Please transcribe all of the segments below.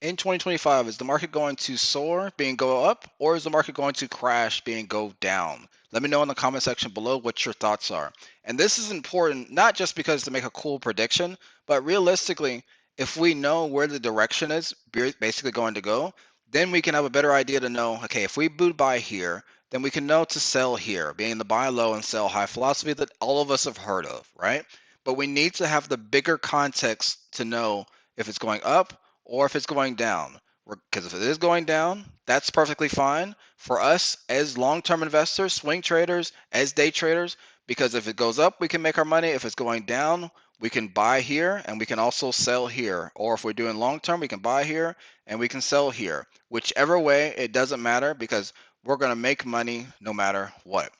In 2025, is the market going to soar, being go up, or is the market going to crash, being go down? Let me know in the comment section below what your thoughts are. And this is important, not just because to make a cool prediction, but realistically, if we know where the direction is basically going to go, then we can have a better idea to know, okay, if we boot buy here, then we can know to sell here, being the buy low and sell high philosophy that all of us have heard of, right? But we need to have the bigger context to know if it's going up or if it's going down. Because if it is going down, that's perfectly fine for us as long term investors, swing traders, as day traders. Because if it goes up, we can make our money. If it's going down, we can buy here and we can also sell here. Or if we're doing long term, we can buy here and we can sell here. Whichever way, it doesn't matter because we're going to make money no matter what.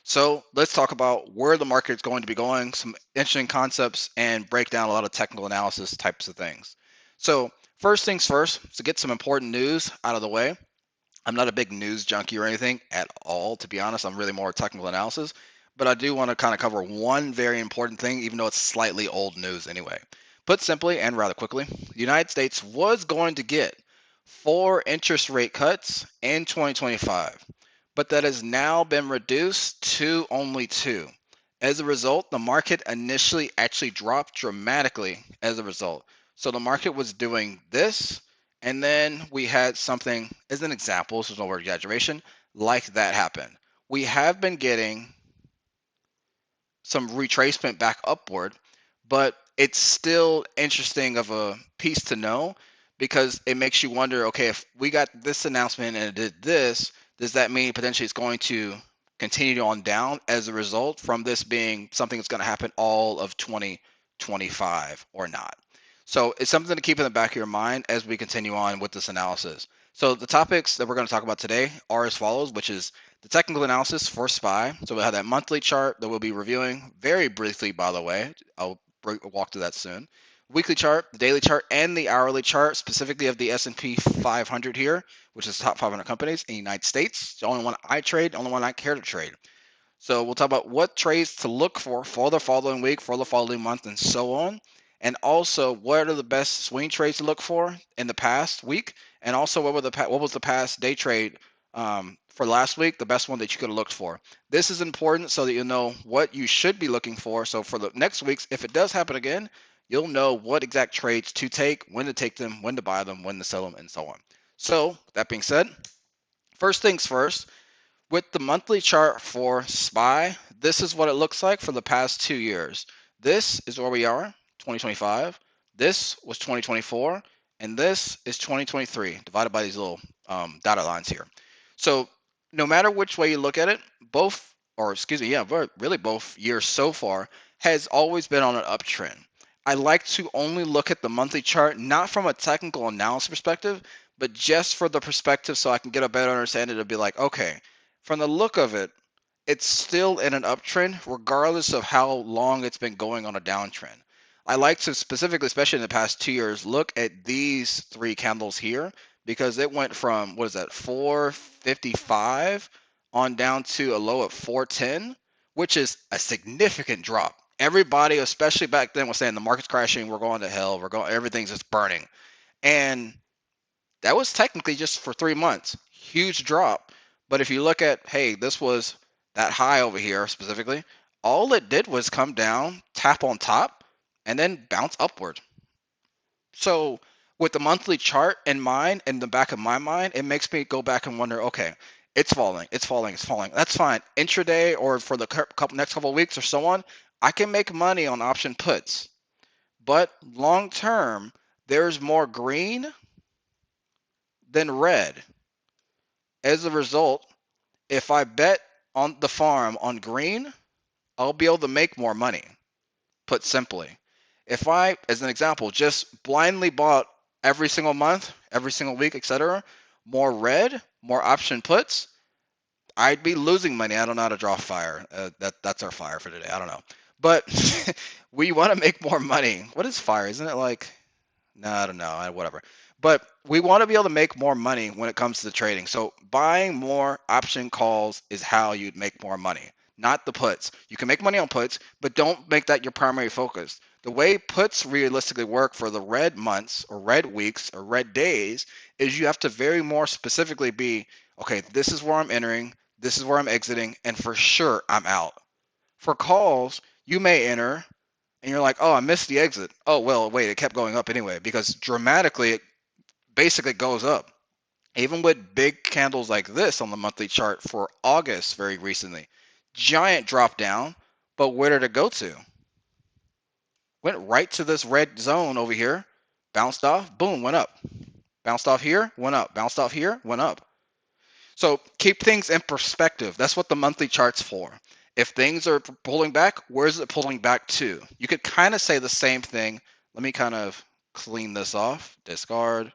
So let's talk about where the market is going to be going, some interesting concepts, and break down a lot of technical analysis types of things. So first things first, to get some important news out of the way. I'm not a big news junkie or anything at all, to be honest. I'm really more technical analysis, but I do want to kind of cover one very important thing, even though it's slightly old news anyway. Put simply and rather quickly, the United States was going to get 4 interest rate cuts in 2025, but that has now been reduced to only 2. As a result, the market initially actually dropped dramatically as a result. So the market was doing this, and then we had something, as an example, so there's no word exaggeration, like that happen. We have been getting some retracement back upward, but it's still interesting of a piece to know because it makes you wonder, okay, if we got this announcement and it did this, does that mean potentially it's going to continue on down as a result from this being something that's going to happen all of 2025 or not? So it's something to keep in the back of your mind as we continue on with this analysis. So the topics that we're going to talk about today are as follows, which is the technical analysis for SPY. So we'll have that monthly chart that we'll be reviewing very briefly, by the way. I'll walk through that soon. Weekly chart, the daily chart, and the hourly chart, specifically of the S&P 500 here, which is the top 500 companies in the United States. It's the only one I trade, the only one I care to trade. So we'll talk about what trades to look for the following week, for the following month, and so on. And also, what are the best swing trades to look for in the past week? And also, what was the past day trade for last week, the best one that you could have looked for? This is important so that you know what you should be looking for. So for the next weeks, if it does happen again, you'll know what exact trades to take, when to take them, when to buy them, when to sell them, and so on. So that being said, first things first, with the monthly chart for SPY, this is what it looks like for the past 2 years. This is where we are, 2025. This was 2024, and this is 2023, divided by these little dotted lines here. So no matter which way you look at it, both, or excuse me, yeah, really both years so far has always been on an uptrend. I like to only look at the monthly chart, not from a technical analysis perspective, but just for the perspective so I can get a better understanding to be like, okay, from the look of it, it's still in an uptrend, regardless of how long it's been going on a downtrend. I like to specifically, especially in the past 2 years, look at these 3 candles here because it went from, what is that, 455 on down to a low of 410, which is a significant drop. Everybody, especially back then, was saying the market's crashing, we're going to hell, everything's just burning. And that was technically just for 3 months. Huge drop. But if you look at, hey, this was that high over here specifically, all it did was come down, tap on top, and then bounce upward. So with the monthly chart in mind, in the back of my mind, it makes me go back and wonder, okay, it's falling, it's falling, it's falling. That's fine. Intraday or for the next couple of weeks or so on, I can make money on option puts. But long term, there's more green than red. As a result, if I bet on the farm on green, I'll be able to make more money. Put simply, if I, as an example, just blindly bought every single month, every single week, etc., more red, more option puts, I'd be losing money. I don't know how to draw fire. That's our fire for today. I don't know, but we want to make more money. What is fire? Isn't it like no, I don't know. Whatever. But we want to be able to make more money when it comes to the trading. So buying more option calls is how you'd make more money, not the puts. You can make money on puts, but don't make that your primary focus. The way puts realistically work for the red months or red weeks or red days is you have to very more specifically be, okay, this is where I'm entering, this is where I'm exiting, and for sure I'm out. For calls, you may enter and you're like, oh, I missed the exit. Oh, well, wait, it kept going up anyway, because dramatically it basically goes up. Even with big candles like this on the monthly chart for August very recently, giant drop down, but where did it go to? Went right to this red zone over here, bounced off, boom, went up. Bounced off here, went up. Bounced off here, went up. So keep things in perspective. That's what the monthly chart's for. If things are pulling back, where's it pulling back to? You could kind of say the same thing. Let me kind of clean this off, discard,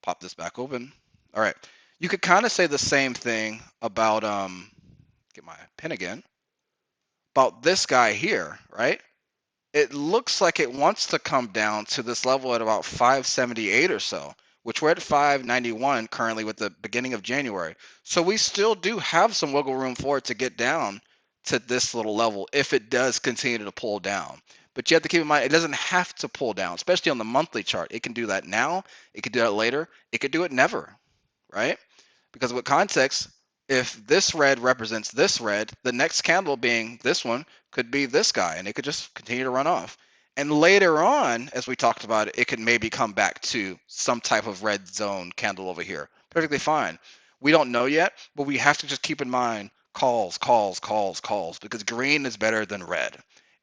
pop this back open. All right. You could kind of say the same thing about, get my pen again, about this guy here, right? It looks like it wants to come down to this level at about 578 or so, which we're at 591 currently with the beginning of January. So we still do have some wiggle room for it to get down to this little level if it does continue to pull down. But you have to keep in mind, it doesn't have to pull down, especially on the monthly chart. It can do that now, it could do that later, it could do it never, right? Because with context, if this red represents this red, the next candle being this one could be this guy, and it could just continue to run off. And later on, as we talked about, it could maybe come back to some type of red zone candle over here. Perfectly fine. We don't know yet, but we have to just keep in mind calls, calls, calls, calls, because green is better than red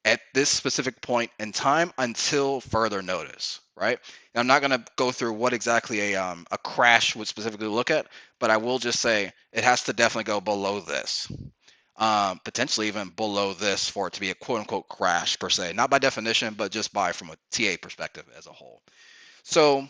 at this specific point in time until further notice, right? And I'm not going to go through what exactly a crash would specifically look at, but I will just say it has to definitely go below this, potentially even below this for it to be a quote unquote crash per se, not by definition, but just by from a TA perspective as a whole. So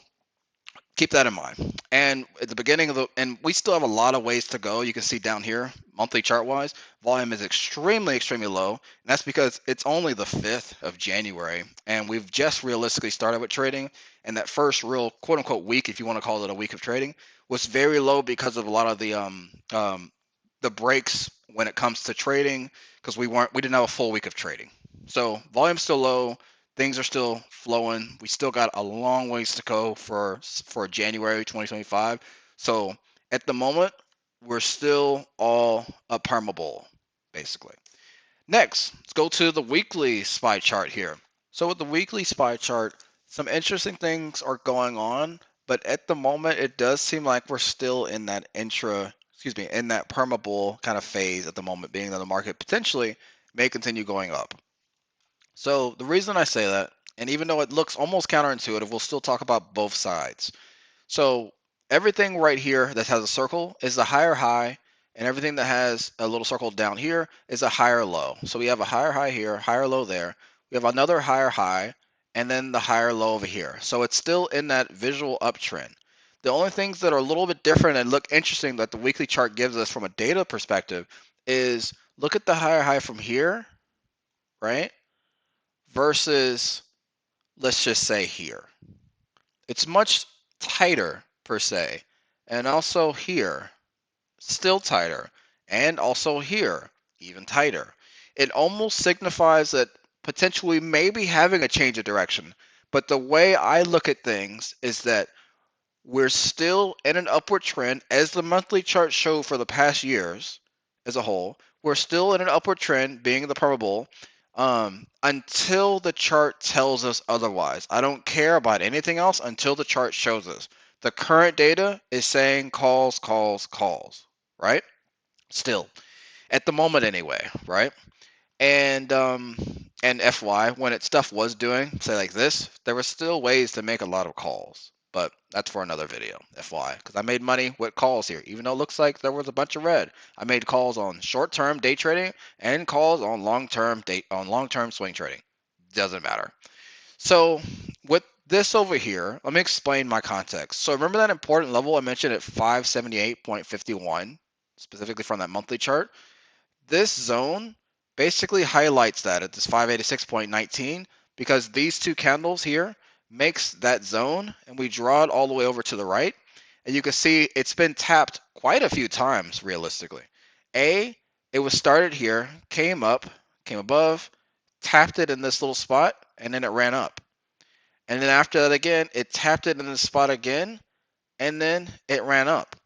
keep that in mind. And at the beginning of and we still have a lot of ways to go. You can see down here, monthly chart wise, volume is extremely, extremely low. And that's because it's only the 5th of January. And we've just realistically started with trading. And that first real quote unquote week, if you want to call it a week of trading, was very low because of a lot of the breaks when it comes to trading, because we didn't have a full week of trading. So volume's still low, things are still flowing. We still got a long ways to go for January 2025. So at the moment, we're still all a perma bull, basically. Next, let's go to the weekly SPY chart here. So with the weekly SPY chart, some interesting things are going on, but at the moment, it does seem like we're still in that in that perma bull kind of phase at the moment, being that the market potentially may continue going up. So the reason I say that, and even though it looks almost counterintuitive, we'll still talk about both sides. So everything right here that has a circle is a higher high, and everything that has a little circle down here is a higher low. So we have a higher high here, higher low there. We have another higher high, and then the higher low over here. So it's still in that visual uptrend. The only things that are a little bit different and look interesting that the weekly chart gives us from a data perspective is look at the higher high from here, right? Versus, let's just say here. It's much tighter per se. And also here, still tighter. And also here, even tighter. It almost signifies that potentially maybe having a change of direction. But the way I look at things is that we're still in an upward trend, as the monthly charts show for the past years as a whole. We're still in an upward trend, being the perma bull, until the chart tells us otherwise. I don't care about anything else until the chart shows us. The current data is saying calls, calls, calls, right? Still, at the moment anyway, right? And FY, when it stuff was doing, say like this, there were still ways to make a lot of calls. But that's for another video, FY, because I made money with calls here. Even though it looks like there was a bunch of red, I made calls on short-term day trading and calls on long-term swing trading. Doesn't matter. So with this over here, let me explain my context. So remember that important level I mentioned at 578.51, specifically from that monthly chart? This zone basically highlights that at this 586.19 because these two candles here makes that zone, and we draw it all the way over to the right, and you can see it's been tapped quite a few times realistically. It was started here, came up, came above, tapped it in this little spot, and then it ran up. And then after that again, it tapped it in the spot again, and then it ran up.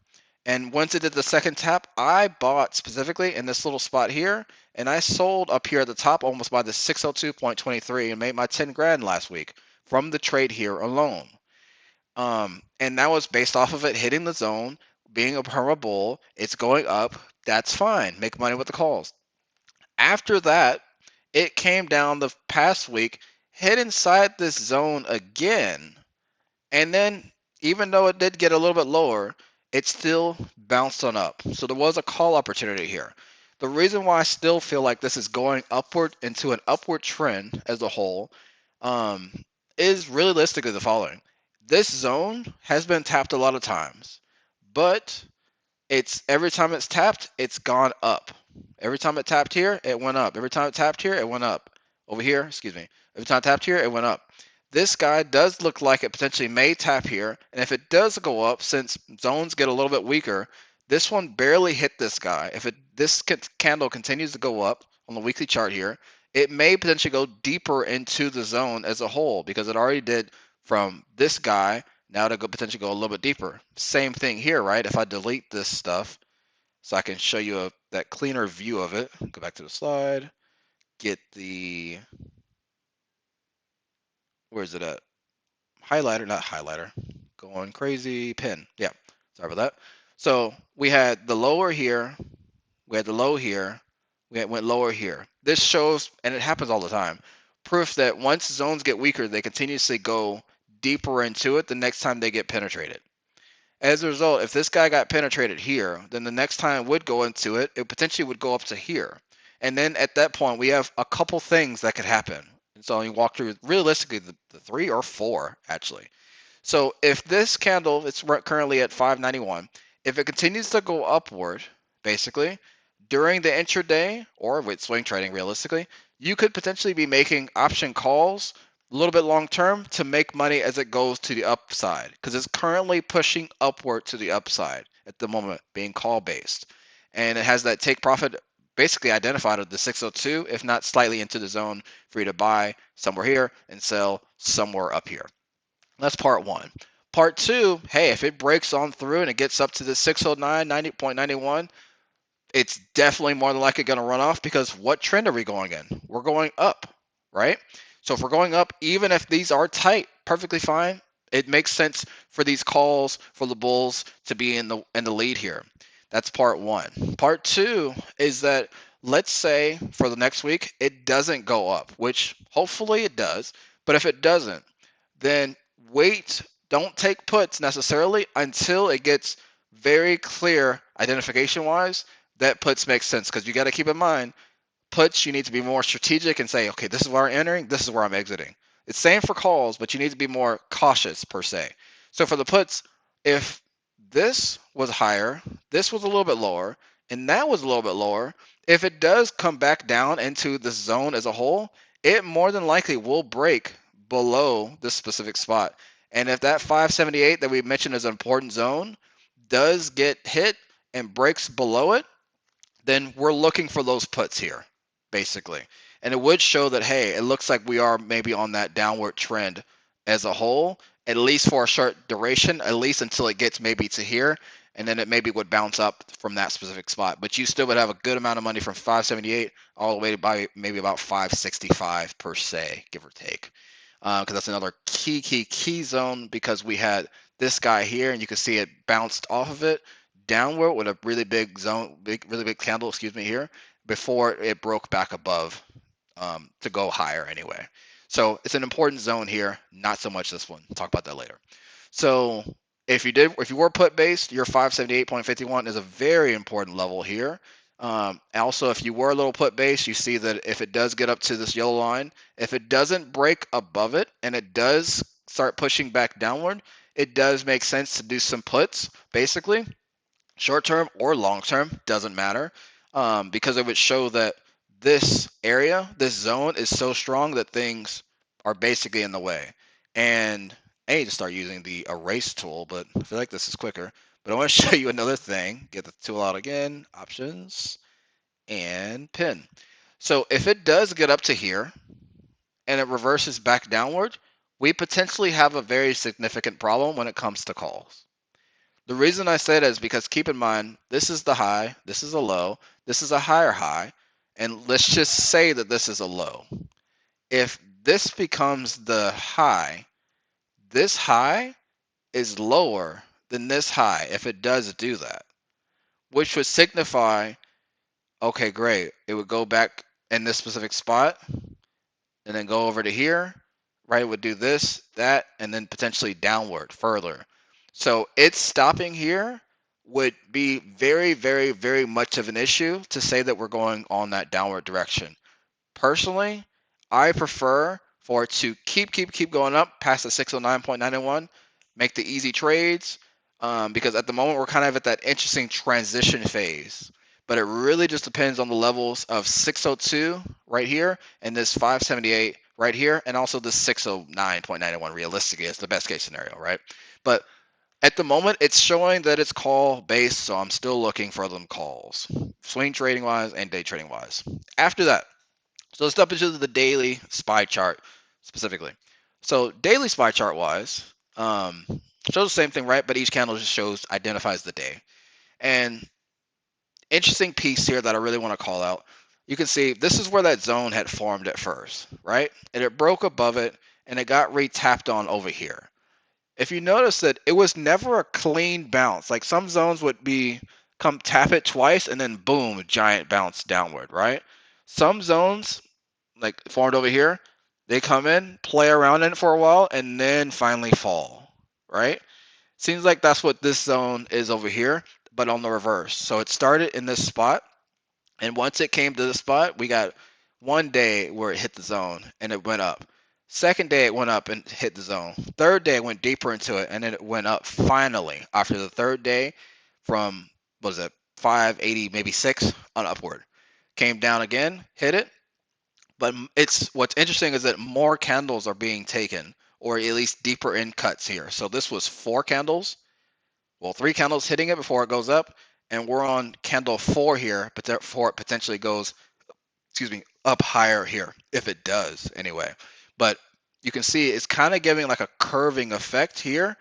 And once it did the second tap, I bought specifically in this little spot here, and I sold up here at the top almost by the 602.23 and made my 10 grand last week from the trade here alone. And that was based off of it hitting the zone, being a perma bull. It's going up. That's fine. Make money with the calls. After that, it came down the past week, hit inside this zone again, and then even though it did get a little bit lower, it still bounced on up. So there was a call opportunity here. The reason why I still feel like this is going upward into an upward trend as a whole um, is realistically the following. This zone has been tapped a lot of times, but it's every time it's tapped, it's gone up. Every time it tapped here, it went up. Every time it tapped here, it went up. Over here, excuse me. Every time it tapped here, it went up. This guy does look like it potentially may tap here, and if it does go up, since zones get a little bit weaker, this one barely hit this guy. If this candle continues to go up on the weekly chart here, it may potentially go deeper into the zone as a whole because it already did from this guy now to go potentially go a little bit deeper. Same thing here, right? If I delete this stuff so I can show you that cleaner view of it, go back to the slide, get the, where is it at? Highlighter, not highlighter, going crazy, pen. Yeah, sorry about that. So we had the lower here, we had the low here, went lower here. This shows, and it happens all the time, proof that once zones get weaker, they continuously go deeper into it the next time they get penetrated. As a result, if this guy got penetrated here, then the next time it would go into it, it potentially would go up to here. And then at that point, we have a couple things that could happen. And so you walk through realistically the three or four actually. So if this candle, it's currently at 591, if it continues to go upward, basically, during the intraday or with swing trading realistically, you could potentially be making option calls a little bit long term to make money as it goes to the upside because it's currently pushing upward to the upside at the moment, being call based. And it has that take profit basically identified at the 602, if not slightly into the zone for you to buy somewhere here and sell somewhere up here. That's part one. Part two, hey, if it breaks on through and it gets up to the 609, 90.91, it's definitely more than likely going to run off because what trend are we going in? We're going up, right? So if we're going up, even if these are tight, perfectly fine. It makes sense for these calls for the bulls to be in the lead here. That's part one. Part two is that let's say for the next week it doesn't go up, which hopefully it does. But if it doesn't, then wait. Don't take puts necessarily until it gets very clear identification wise that puts make sense because you got to keep in mind puts you need to be more strategic and say okay, this is where I'm entering, this is where I'm exiting. It's same for calls, but you need to be more cautious per se. So for the puts, if this was higher, this was a little bit lower, and that was a little bit lower, if it does come back down into the zone as a whole, it more than likely will break below this specific spot. And if that 578 that we mentioned as an important zone does get hit and breaks below it, then we're looking for those puts here, basically. And it would show that, hey, it looks like we are maybe on that downward trend as a whole, at least for a short duration, at least until it gets maybe to here, and then it maybe would bounce up from that specific spot. But you still would have a good amount of money from 578 all the way to by maybe about 565 per se, give or take. Because that's another key zone because we had this guy here, and you can see it bounced off of it downward with a really big zone, really big candle, excuse me, here before it broke back above to go higher anyway. So it's an important zone here, not so much this one. We'll talk about that later. So if you were put based, your 578.51 is a very important level here. Also, if you were a little put based, you see that if it does get up to this yellow line, if it doesn't break above it and it does start pushing back downward, it does make sense to do some puts, basically short term or long term, doesn't matter, because it would show that this area, this zone is so strong that things are basically in the way. And I need to start using the erase tool, but I feel like this is quicker. But I want to show you another thing. Get the tool out again, options, and pin. So if it does get up to here, and it reverses back downward, we potentially have a very significant problem when it comes to calls. The reason I say that is because keep in mind, this is the high, this is a low, this is a higher high, and let's just say that this is a low. If this becomes the high, this high is lower than this high if it does do that, which would signify, okay, great, it would go back in this specific spot and then go over to here, right? It would do this, that, and then potentially downward further. So it's stopping here would be very, very, very much of an issue to say that we're going on that downward direction. Personally, I prefer for it to keep going up past the 609.91, make the easy trades, because at the moment we're kind of at that interesting transition phase. But it really just depends on the levels of 602 right here and this 578 right here, and also this 609.91 realistically is the best case scenario, right? But at the moment, it's showing that it's call based, so I'm still looking for them calls, swing trading wise and day trading wise. After that, so let's jump into the daily SPY chart specifically. So daily SPY chart wise, shows the same thing, right? But each candle just identifies the day. And interesting piece here that I really want to call out. You can see this is where that zone had formed at first, right? And it broke above it and it got re-tapped on over here. If you notice that it was never a clean bounce, like some zones would be come tap it twice and then boom, giant bounce downward, right? Some zones like formed over here, they come in, play around in it for a while, and then finally fall, right? Seems like that's what this zone is over here, but on the reverse. So it started in this spot, and once it came to this spot, we got one day where it hit the zone and it went up. Second day it went up and hit the zone. Third day it went deeper into it and then it went up finally after the third day from what was it 580 maybe 6 on upward. Came down again, hit it, but it's what's interesting is that more candles are being taken, or at least deeper in cuts here. So this was 4 candles, well, 3 candles hitting it before it goes up, and we're on candle 4 here, but therefore it potentially goes, excuse me, up higher here if it does anyway. But you can see it's kind of giving like a curving effect here,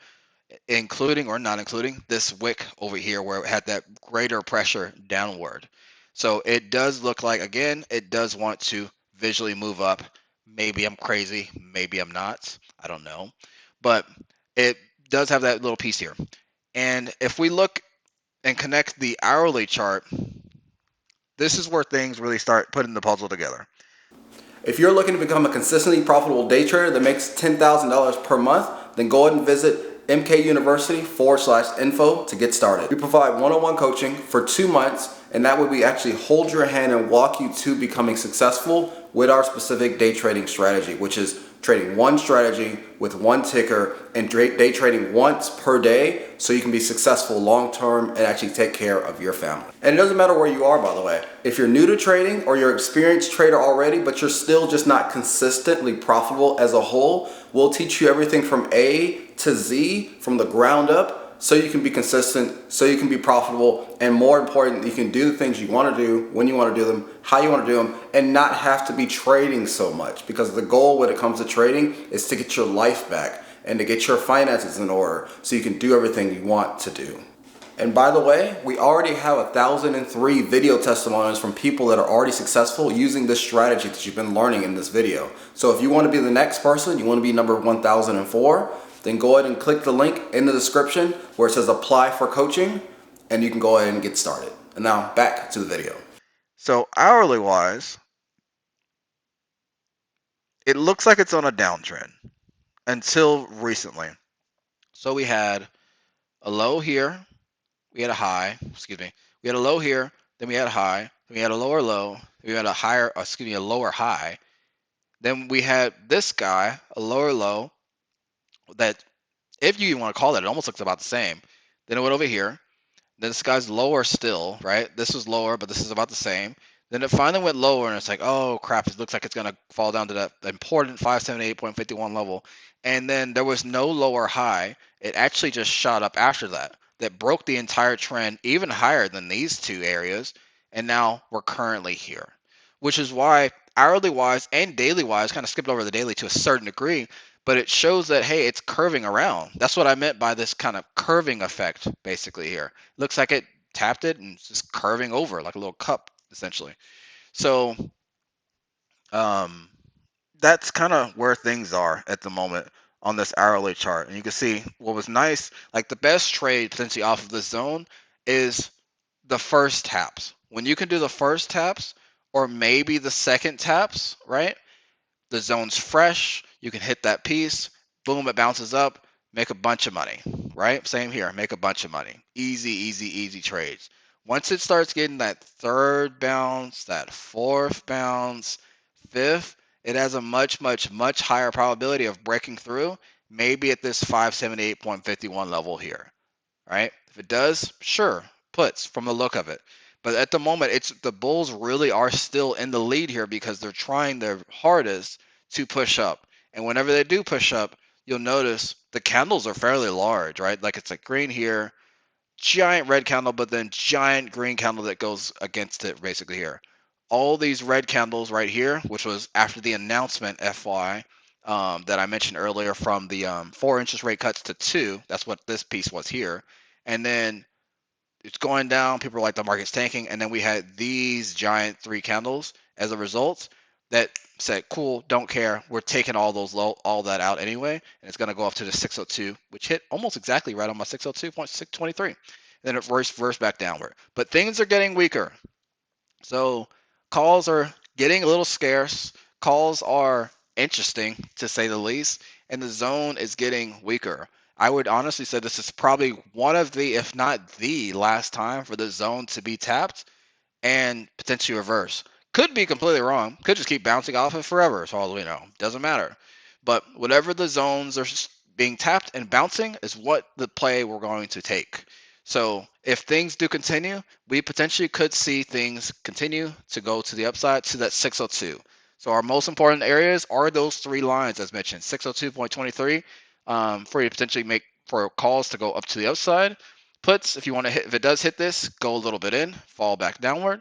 including or not including this wick over here where it had that greater pressure downward. So it does look like, again, it does want to visually move up. Maybe I'm crazy, maybe I'm not, I don't know. But it does have that little piece here. And if we look and connect the hourly chart, this is where things really start putting the puzzle together. If you're looking to become a consistently profitable day trader that makes $10,000 per month, then go ahead and visit mkuniversity.com/info to get started. We provide one-on-one coaching for 2 months, and that way we actually hold your hand and walk you to becoming successful with our specific day trading strategy, which is trading one strategy with one ticker and day trading once per day so you can be successful long term and actually take care of your family. And it doesn't matter where you are, by the way. If you're new to trading or you're an experienced trader already, but you're still just not consistently profitable as a whole, we'll teach you everything from A to Z from the ground up so you can be consistent, so you can be profitable, and more important, you can do the things you want to do, when you want to do them, how you want to do them, and not have to be trading so much. Because the goal when it comes to trading is to get your life back and to get your finances in order so you can do everything you want to do. And by the way, we already have 1,003 video testimonials from people that are already successful using this strategy that you've been learning in this video. So if you want to be the next person, you want to be number 1,004, then go ahead and click the link in the description where it says apply for coaching, and you can go ahead and get started. And now back to the video. So hourly wise, it looks like it's on a downtrend until recently. So we had a low here, we had a high, excuse me, we had a low here, then we had a high, then we had a lower low, we had a higher, excuse me, a lower high. Then we had this guy, a lower low, that if you even want to call that, it almost looks about the same. Then it went over here. Then this guy's lower still, right? This was lower, but this is about the same. Then it finally went lower, and it's like, oh crap, it looks like it's gonna fall down to that important 578.51 level. And then there was no lower high. It actually just shot up after that. That broke the entire trend even higher than these two areas. And now we're currently here. Which is why hourly wise and daily wise, kind of skipped over the daily to a certain degree, but it shows that, hey, it's curving around. That's what I meant by this kind of curving effect, basically here. Looks like it tapped it and it's just curving over like a little cup, essentially. So um, that's kind of where things are at the moment on this hourly chart. And you can see what was nice, like the best trade potentially off of this zone is the first taps. When you can do the first taps or maybe the second taps, right? The zone's fresh. You can hit that piece. Boom, it bounces up. Make a bunch of money, right? Same here. Make a bunch of money. Easy, easy, easy trades. Once it starts getting that third bounce, that fourth bounce, fifth, it has a much, much, much higher probability of breaking through, maybe at this 578.51 level here, right? If it does, sure, puts from the look of it. But at the moment, it's the Bulls really are still in the lead here because they're trying their hardest to push up. And whenever they do push up, you'll notice the candles are fairly large, right? Like it's like green here, giant red candle, but then giant green candle that goes against it basically here. All these red candles right here, which was after the announcement, FY, that I mentioned earlier from the 4 interest rate cuts to 2. That's what this piece was here. And then it's going down. People are like, the market's tanking. And then we had these giant 3 candles as a result that said, cool, don't care. We're taking all that out anyway. And it's going to go up to the 602, which hit almost exactly right on my 602.623. Then it reversed back downward. But things are getting weaker. So calls are getting a little scarce. Calls are interesting to say the least, and the zone is getting weaker. I would honestly say this is probably one of the, if not the last time for the zone to be tapped and potentially reverse. Could be completely wrong. Could just keep bouncing off it forever, as all we know. Doesn't matter. But whatever the zones are being tapped and bouncing is what the play we're going to take. So if things do continue, we potentially could see things continue to go to the upside to that 602. So our most important areas are those 3 lines as mentioned, 602.23 for you to potentially make for calls to go up to the upside. Puts, if you want to hit, if it does hit this, go a little bit in, fall back downward.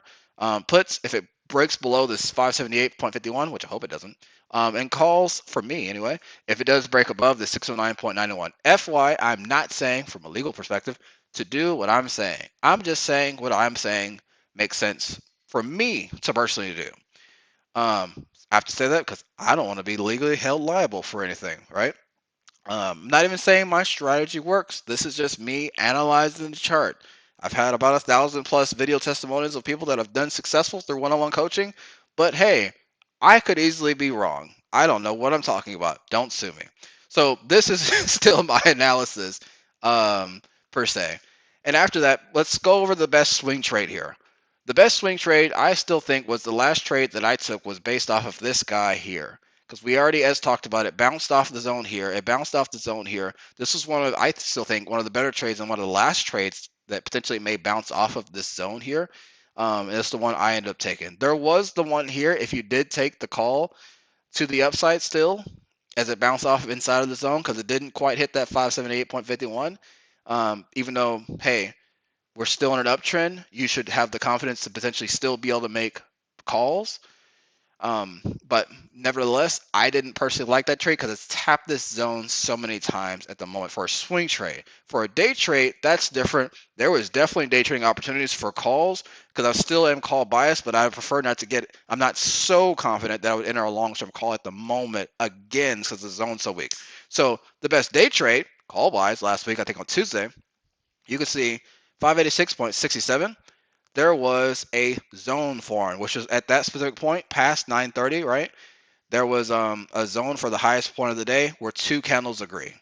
Puts, if it breaks below this 578.51, which I hope it doesn't. And calls, for me anyway, if it does break above the 609.91. FY, I'm not saying from a legal perspective to do what I'm saying. I'm just saying what I'm saying makes sense for me to personally do. I have to say that because I don't want to be legally held liable for anything, right? Not even saying my strategy works. This is just me analyzing the chart. I've had about 1,000+ video testimonials of people that have done successful through one-on-one coaching, but hey, I could easily be wrong. I don't know what I'm talking about. Don't sue me. So this is still my analysis, per se. And after that, let's go over the best swing trade here. The best swing trade I still think was the last trade that I took was based off of this guy here because we already, as talked about, it bounced off the zone here. It bounced off the zone here. This was one of, I still think, one of the better trades and one of the last trades that potentially may bounce off of this zone here. And it's the one I ended up taking. There was the one here, if you did take the call to the upside still, as it bounced off inside of the zone, because it didn't quite hit that 578.51. Even though, hey, we're still in an uptrend, you should have the confidence to potentially still be able to make calls. But nevertheless, I didn't personally like that trade because it's tapped this zone so many times at the moment for a swing trade. For a day trade, that's different. There was definitely day trading opportunities for calls because I still am call biased, but I prefer not to get. I'm not so confident that I would enter a long-term call at the moment again because the zone's so weak. So the best day trade, call buys last week, I think on Tuesday, you can see 586.67. There was a zone formed, which was at that specific point past 9:30, right? There was a zone for the highest point of the day where 2 candles agree.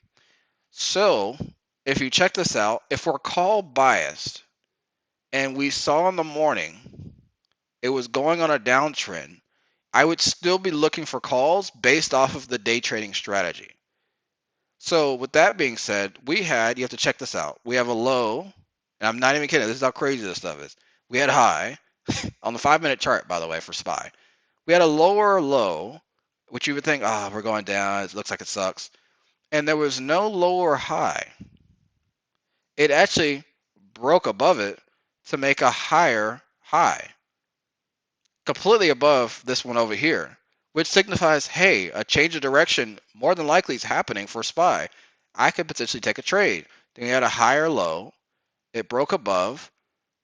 So if you check this out, if we're call biased and we saw in the morning it was going on a downtrend, I would still be looking for calls based off of the day trading strategy. So with that being said, you have to check this out. We have a low, and I'm not even kidding. This is how crazy this stuff is. We had a high on the 5-minute chart, by the way, for SPY. We had a lower low, which you would think, we're going down. It looks like it sucks. And there was no lower high. It actually broke above it to make a higher high. completely above this one over here, which signifies, hey, a change of direction more than likely is happening for SPY. I could potentially take a trade. Then we had a higher low, it broke above,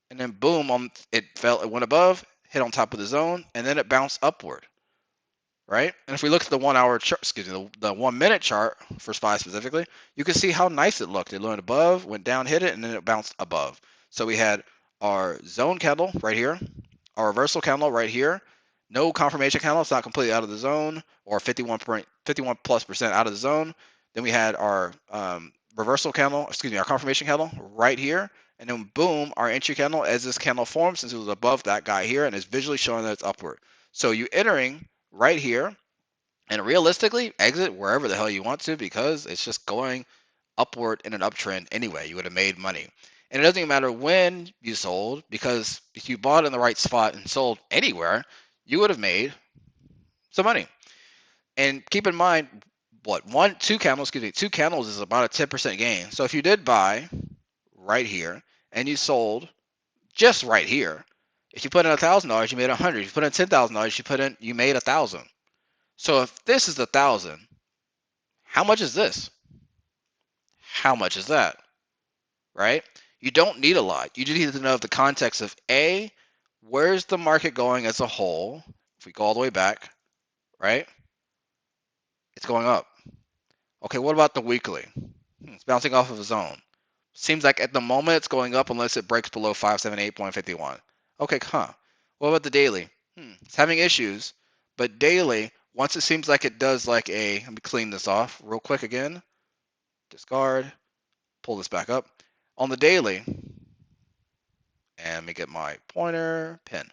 and then boom, it went above, hit on top of the zone, and then it bounced upward, right? And if we look at the 1 hour chart, excuse me, the 1 minute chart for SPY specifically, you can see how nice it looked. It went above, went down, hit it, and then it bounced above. So we had our zone candle right here, our reversal candle right here, no confirmation candle, it's not completely out of the zone, or 51 plus percent out of the zone. Then we had our reversal candle, excuse me, our confirmation candle right here, and then boom, our entry candle as this candle forms, since it was above that guy here, and it's visually showing that it's upward. So you entering right here, and realistically, exit wherever the hell you want to, because it's just going upward in an uptrend anyway. You would have made money. And it doesn't even matter when you sold, because if you bought in the right spot and sold anywhere, you would have made some money. And keep in mind, two candles, excuse me, two candles is about a 10% gain. So if you did buy right here and you sold just right here, if you put in $1,000, you made 100. If you put in $10,000, you made 1,000. So if this is 1,000, how much is this? How much is that? Right? You don't need a lot. You just need to know the context of A, where's the market going as a whole? If we go all the way back, right? It's going up. Okay, what about the weekly? It's bouncing off of a zone. Seems like at the moment it's going up unless it breaks below 578.51. Okay, huh. What about the daily? It's having issues, but daily, once it seems like it does like let me clean this off real quick again. Discard, pull this back up. On the daily, and let me get my pointer, pin.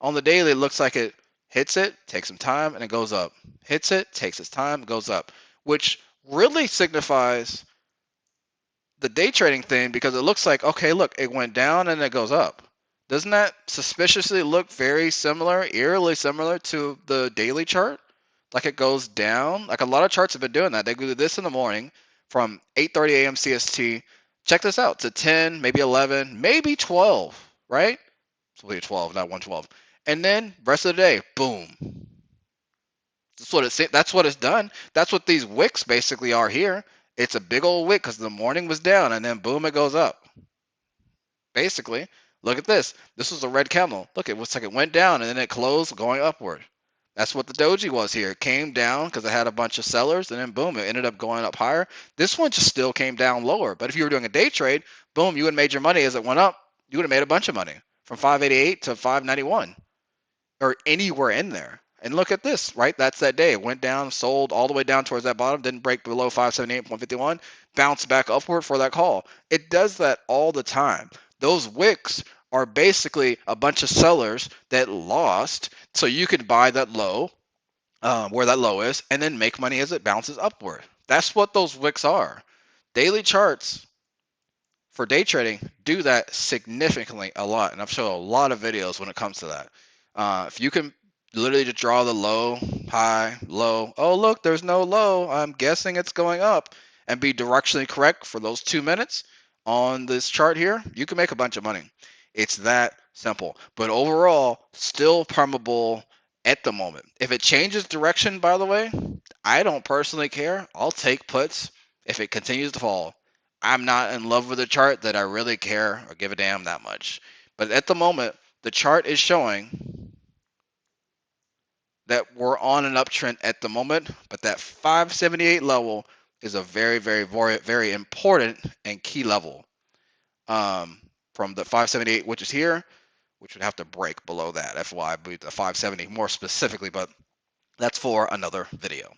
On the daily, it looks like it hits it, takes some time, and it goes up. Hits it, takes its time, goes up, which really signifies the day trading thing, because it looks like, okay, look, it went down and it goes up. Doesn't that suspiciously look very similar, eerily similar to the daily chart? Like it goes down. Like a lot of charts have been doing that. They do this in the morning from 8:30 a.m. CST. Check this out, to 10, maybe 11, maybe 12, right? It's really 12, not 112. And then rest of the day, boom. That's what it's done. That's what these wicks basically are here. It's a big old wick because the morning was down and then boom, it goes up. Basically, look at this. This was a red candle. Look, it looks like it went down and then it closed going upward. That's what the doji was here. It came down because it had a bunch of sellers, and then boom, it ended up going up higher. This one just still came down lower. But if you were doing a day trade, boom, you would have made your money as it went up. You would have made a bunch of money from 588 to 591 or anywhere in there. And look at this, right? That's that day. It went down, sold all the way down towards that bottom, didn't break below 578.51, bounced back upward for that call. It does that all the time. Those wicks are basically a bunch of sellers that lost, so you could buy that low, where that low is, and then make money as it bounces upward. That's what those wicks are. Daily charts for day trading do that significantly a lot, and I've shown a lot of videos when it comes to that. If you can literally just draw the low, high, low, oh look, there's no low, I'm guessing it's going up, and be directionally correct for those 2 minutes on this chart here, you can make a bunch of money. It's that simple. But overall, still permeable at the moment. If it changes direction, by the way, I don't personally care. I'll take puts if it continues to fall. I'm not in love with the chart that I really care or give a damn that much. But at the moment, the chart is showing that we're on an uptrend at the moment, but that 578 level is a very, very, very, very important and key level. From the 578, which is here, which would have to break below that. FY, the 570 more specifically, but that's for another video.